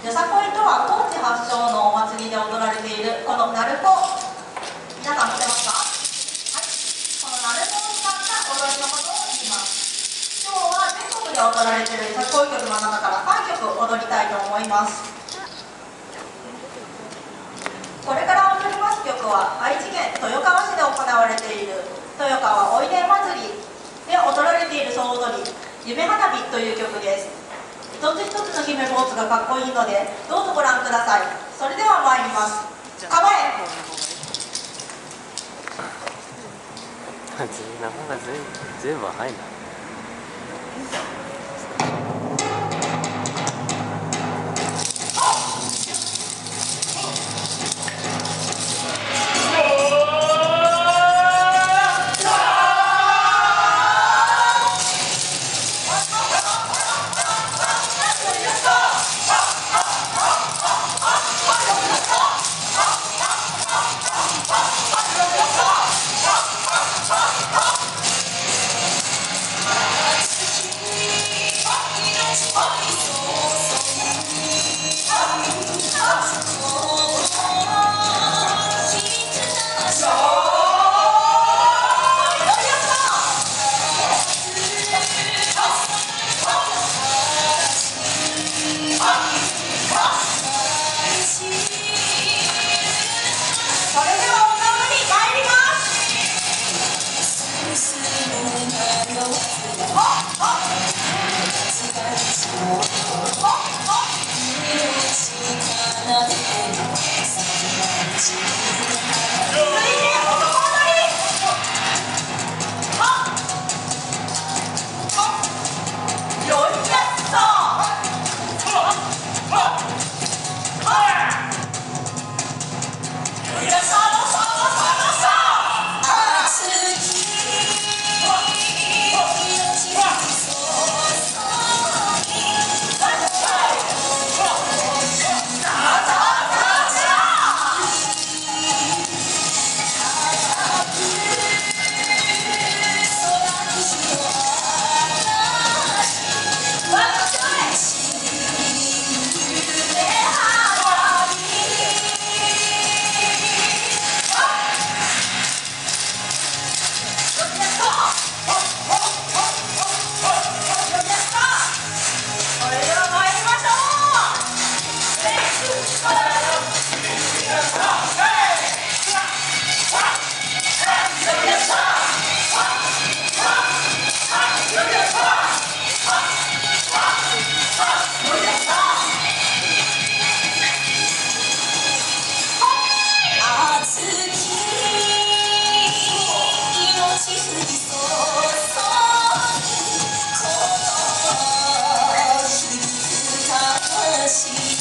よさこいとは高知発祥のお祭りで踊られているこの鳴子、皆さん知ってますか？はい、この鳴子を使った踊りのことを言います。今日は全国で踊られているよさこい曲の中から3曲踊りたいと思います。これから踊ります曲は愛知県豊川市で行われている豊川おいで祭りで踊られている総踊り夢花火という曲です。一つ一つの姫ポーズがかっこいいのでどうぞご覧ください。それでは参ります。構え。全部入んない。し